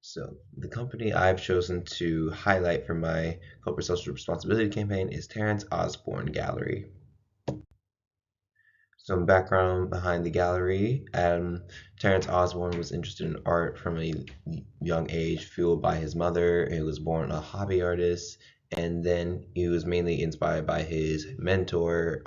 So, the company I've chosen to highlight for my corporate social responsibility campaign is Terrance Osborne Gallery. Some background behind the gallery. Terrance Osborne was interested in art from a young age, fueled by his mother. He was born a hobby artist, and then he was mainly inspired by his mentor,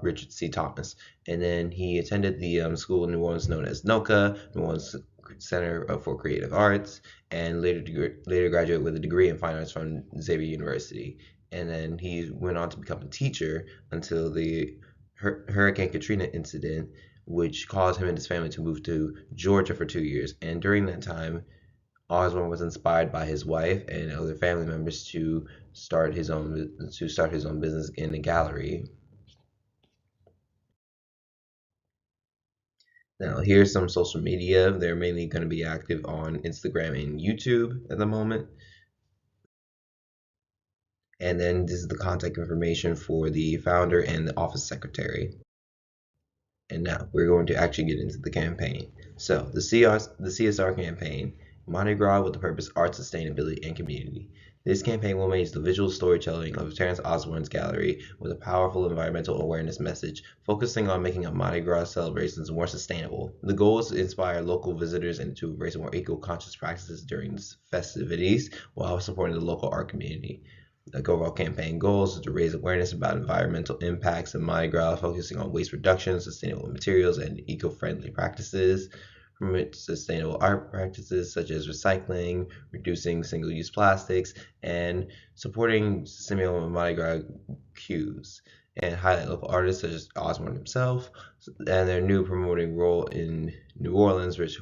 Richard C. Thomas. And then he attended the school in New Orleans known as NOCA, New Orleans Center for Creative Arts, and later graduated with a degree in fine arts from Xavier University. And then he went on to become a teacher until the Hurricane Katrina incident, which caused him and his family to move to Georgia for 2 years. And during that time, Osborne was inspired by his wife and other family members to start his own business in a gallery. Now, here's some social media. They're mainly going to be active on Instagram and YouTube at the moment. And then this is the contact information for the founder and the office secretary. And now we're going to actually get into the campaign. So the CSR campaign, Mardi Gras with the purpose art, sustainability, and community. This campaign will manage the visual storytelling of Terrance Osborne's gallery with a powerful environmental awareness message, focusing on making Mardi Gras celebrations more sustainable. The goal is to inspire local visitors and to embrace more eco-conscious practices during the festivities while supporting the local art community. The overall campaign goals is to raise awareness about environmental impacts of Mardi Gras, focusing on waste reduction, sustainable materials, and eco-friendly practices. Promote sustainable art practices such as recycling, reducing single-use plastics, and supporting sustainable Mardi Gras cues. And highlight local artists such as Osborne himself and their new promoting role in New Orleans, rich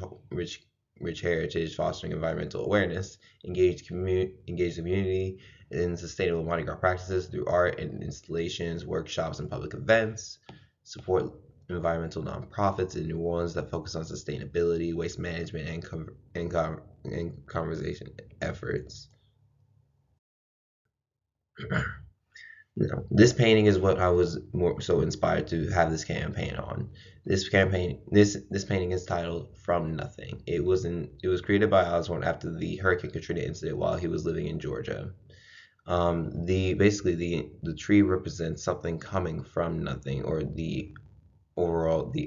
heritage, fostering environmental awareness, engage the community in sustainable Mardi Gras practices through art and installations, workshops, and public events. Support environmental nonprofits in New Orleans that focus on sustainability, waste management, and conservation efforts. This painting is what I was more so inspired to have this campaign on. This painting is titled "From Nothing." It was created by Osborne after the Hurricane Katrina incident while he was living in Georgia. The tree represents something coming from nothing, or the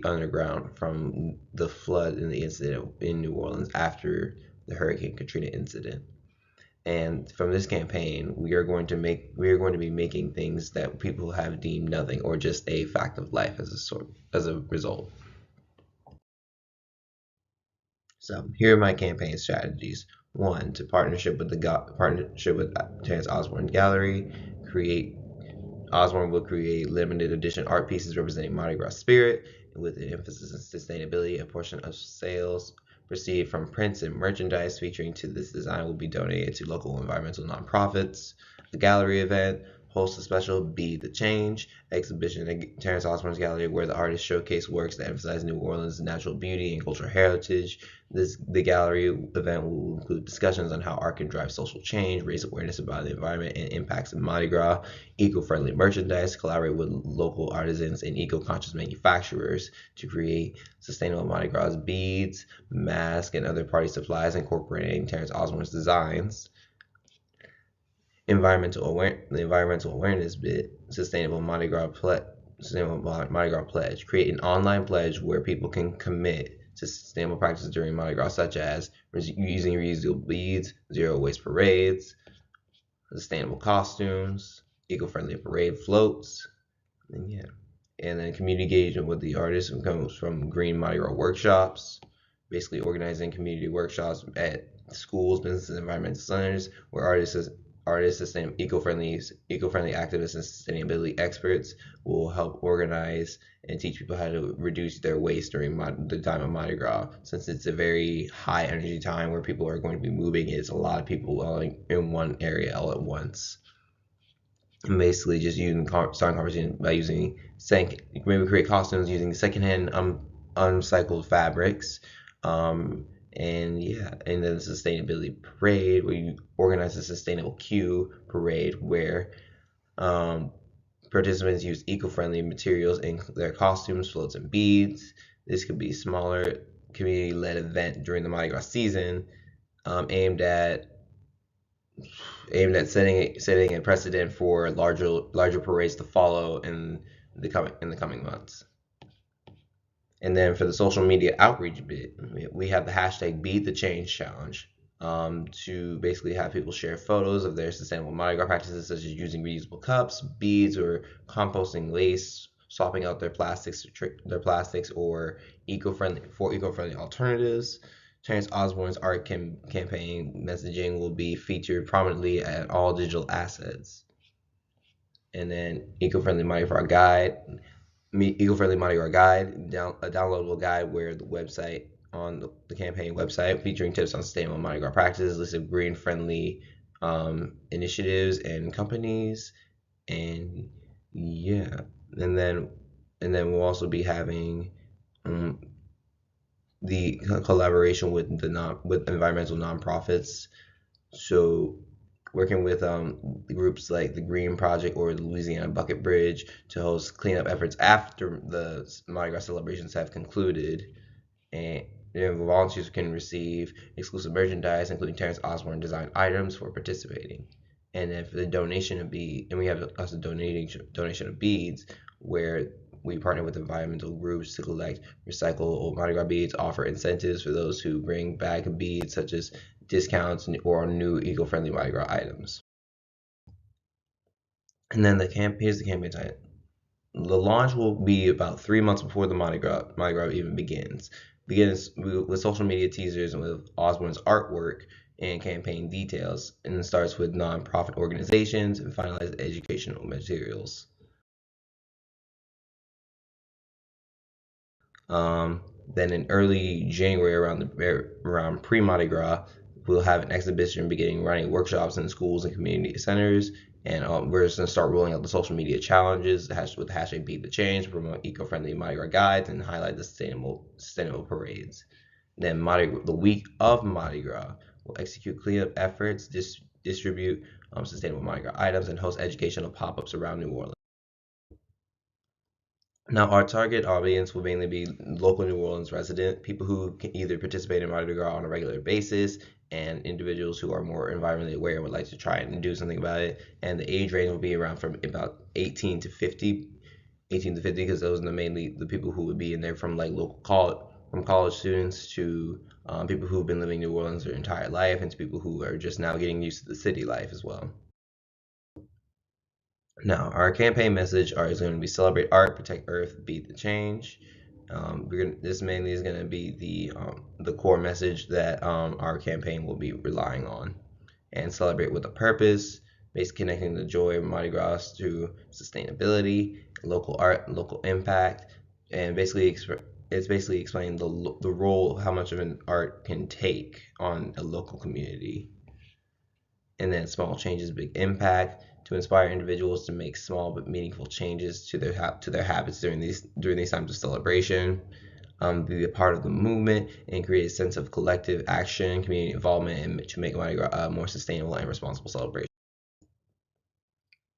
underground from the flood and the incident in New Orleans after the Hurricane Katrina incident. And from this campaign, we are going to be making things that people have deemed nothing or just a fact of life as a result. So here are my campaign strategies. One, to partnership with Terrance Osborne Gallery, create Osborne will create limited edition art pieces representing Mardi Gras spirit, with an emphasis on sustainability. A portion of sales received from prints and merchandise featuring to this design will be donated to local environmental nonprofits. A gallery event hosts a special Be the Change exhibition at Terrance Osborne's gallery where the artists showcase works that emphasize New Orleans' natural beauty and cultural heritage. The gallery event will include discussions on how art can drive social change, raise awareness about the environment and impacts of Mardi Gras, eco-friendly merchandise, collaborate with local artisans and eco-conscious manufacturers to create sustainable Mardi Gras beads, masks, and other party supplies incorporating Terrance Osborne's designs. The environmental awareness bit, sustainable Mardi Gras pledge. Create an online pledge where people can commit to sustainable practices during Mardi Gras, such as using reusable beads, zero waste parades, sustainable costumes, eco-friendly parade floats, and yeah. And then community engagement with the artists comes from Green Mardi Gras workshops, basically organizing community workshops at schools, businesses, and environmental centers where eco-friendly activists, and sustainability experts will help organize and teach people how to reduce their waste during the time of Mardi Gras. Since it's a very high energy time where people are going to be moving, it's a lot of people all in one area all at once. And basically just starting conversation by maybe create costumes using secondhand uncycled fabrics. And yeah, and then the sustainability parade where you organize a sustainable Q parade where participants use eco-friendly materials in their costumes, floats, and beads. This could be a smaller community-led event during the Mardi Gras season. aimed at setting a precedent for larger parades to follow in the coming months. And then for the social media outreach bit, we have the hashtag Be the Change Challenge, to basically have people share photos of their sustainable Mardi Gras practices, such as using reusable cups, beads, or composting waste, swapping out their plastics or eco-friendly alternatives. Terrance Osborne's art campaign messaging will be featured prominently at all digital assets. And then eco-friendly Mardi Gras guide, eco-friendly Mardi Gras guide, a downloadable guide where the website on the campaign website featuring tips on sustainable Mardi Gras practices, list of green-friendly initiatives and companies, and yeah, and then we'll also be having um, the collaboration with with environmental nonprofits. So working with groups like the Green Project or the Louisiana Bucket Bridge to host cleanup efforts after the Mardi Gras celebrations have concluded, and volunteers can receive exclusive merchandise, including Terrance Osborne designed items for participating. And then for the donation of beads, and we have also donation of beads, where we partner with environmental groups to collect, recycle old Mardi Gras beads, offer incentives for those who bring back beads, such as discounts or new eco-friendly Mardi Gras items. And then here's the campaign time. The launch will be about 3 months before the Mardi Gras even begins. Begins with social media teasers and with Osborne's artwork and campaign details, and it starts with nonprofit organizations and finalized educational materials. Then in early January, around pre Mardi Gras, we'll have an exhibition beginning running workshops in schools and community centers. And we're just going to start rolling out the social media challenges with the hashtag Beat the Change, promote eco-friendly Mardi Gras guides, and highlight the sustainable parades. Then the week of Mardi Gras, we'll execute cleanup efforts, distribute sustainable Mardi Gras items, and host educational pop-ups around New Orleans. Now, our target audience will mainly be local New Orleans resident, people who can either participate in Mardi Gras on a regular basis, and individuals who are more environmentally aware and would like to try it and do something about it. And the age range will be around from about 18 to 50, because those are mainly the people who would be in there from like from college students to people who've been living in New Orleans their entire life, and to people who are just now getting used to the city life as well. Now, our campaign message is going to be celebrate art, protect Earth, beat the change. This mainly is going to be the core message that our campaign will be relying on, and celebrate with a purpose, basically connecting the joy of Mardi Gras to sustainability, local art, local impact, and it's basically explaining the role, how much of an art can take on a local community. And then small changes, big impact, to inspire individuals to make small but meaningful changes to their habits during these times of celebration. Be a part of the movement and create a sense of collective action, community involvement, and to make Mardi Gras a more sustainable and responsible celebration.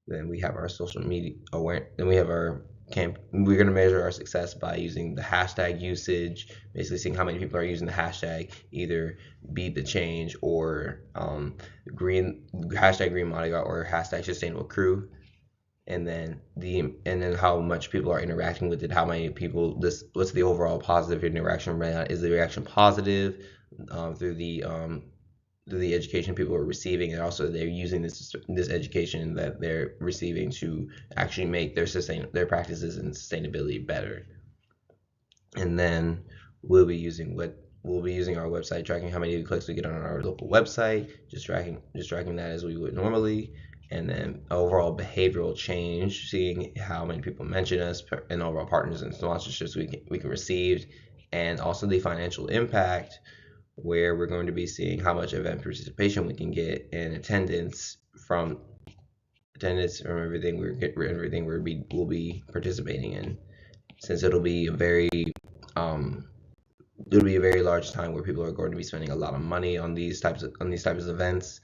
Then we have our social media aware. Then we have our camp. We're going to measure our success by using the hashtag usage, basically seeing how many people are using the hashtag, either Beat the Change or hashtag Green Mardi Gras or hashtag Sustainable Crew. And then how much people are interacting with it, how many people what's the overall positive interaction rate. Is the reaction positive through the education people are receiving, and also they're using this education that they're receiving to actually make their practices and sustainability better. And then we'll be using our website, tracking how many clicks we get on our local website, just tracking that as we would normally. And then overall behavioral change, seeing how many people mention us, and overall partners and sponsorships we can receive, and also the financial impact, where we're going to be seeing how much event participation we can get, and attendance from everything we'll be participating in, since it'll be a very large time where people are going to be spending a lot of money on these types of events,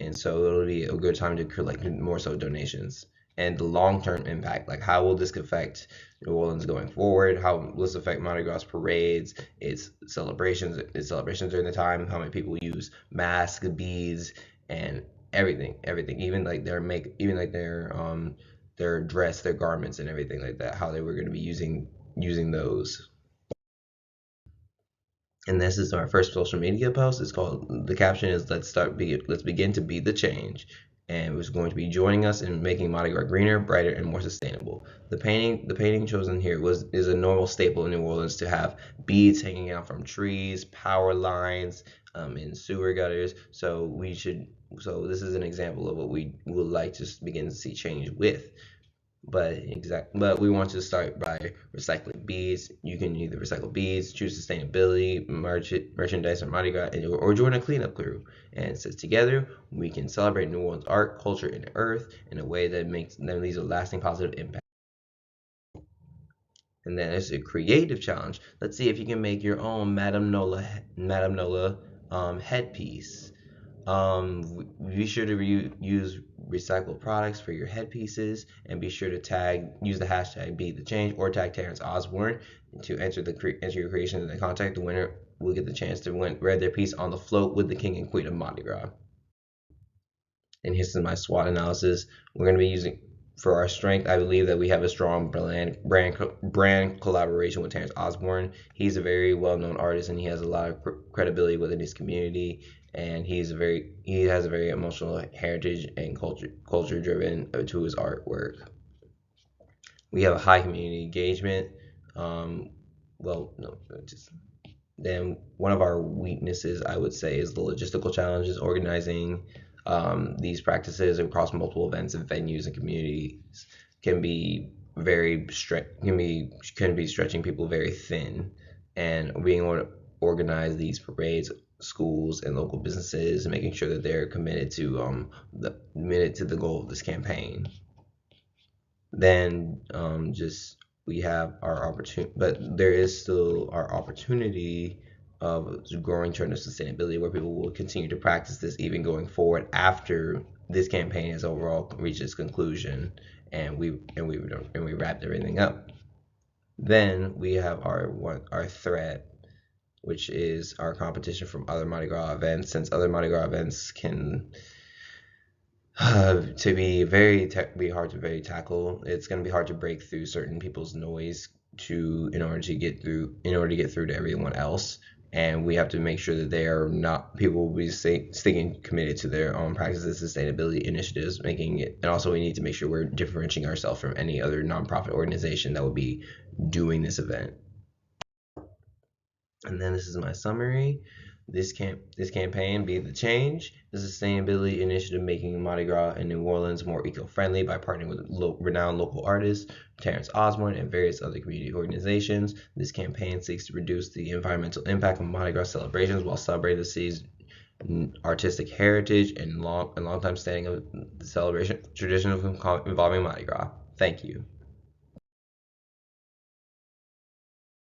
and so it'll be a good time to collect more so donations. and the long-term impact. Like, how will this affect New Orleans going forward? How will this affect Mardi Gras parades, its celebrations during the time? How many people use masks, beads, and everything. Even like their dress, their garments, and everything like that. How they were going to be using those. And this is our first social media post. It's called, the caption is, let's begin to be the change. And it was going to be joining us in making Mardi Gras greener, brighter, and more sustainable. The painting chosen here is a normal staple in New Orleans to have beads hanging out from trees, power lines, in sewer gutters. So this is an example of what we would like to begin to see change with. But we want to start by recycling beads. You can either recycle beads, choose sustainability, merchandise, or Mardi Gras, or join a cleanup crew. And it says, together we can celebrate New Orleans art, culture, and earth in a way that leaves a lasting positive impact. And then there's a creative challenge. Let's see if you can make your own Madame Nola headpiece. Be sure to use recycled products for your headpieces, and be sure to use the hashtag #BeTheChange or tag Terrance Osborne to enter your creation, and the contact the winner will get the chance to wear their piece on the float with the king and queen of Mardi Gras. And here's my SWOT analysis. We're going to be using, for our strength, I believe that we have a strong brand collaboration with Terrance Osborne. He's a very well-known artist, and he has a lot of credibility within his community. And he has a very emotional heritage and culture driven to his artwork. We have a high community engagement. Well, no, just then one of our weaknesses, I would say, is the logistical challenges. Organizing these practices across multiple events and venues and communities can be stretching people very thin. And being able to organize these parades, schools, and local businesses, and making sure that they're committed to the goal of this campaign. Then just we have our opportunity, but there is still our opportunity of growing trend of sustainability, where people will continue to practice this even going forward after this campaign has overall reached its conclusion, and we wrapped everything up. Then we have our threat, which is our competition from other Mardi Gras events, since other Mardi Gras events can to be hard to tackle. It's going to be hard to break through certain people's noise in order to get through to everyone else. And we have to make sure that people will be sticking committed to their own practices, sustainability initiatives, and also we need to make sure we're differentiating ourselves from any other nonprofit organization that will be doing this event. And then this is my summary. This campaign, Be the Change, is a sustainability initiative making Mardi Gras in New Orleans more eco-friendly by partnering with renowned local artists, Terrance Osborne, and various other community organizations. This campaign seeks to reduce the environmental impact of Mardi Gras celebrations while celebrating the city's artistic heritage and long-time standing of the celebration tradition involving Mardi Gras. Thank you.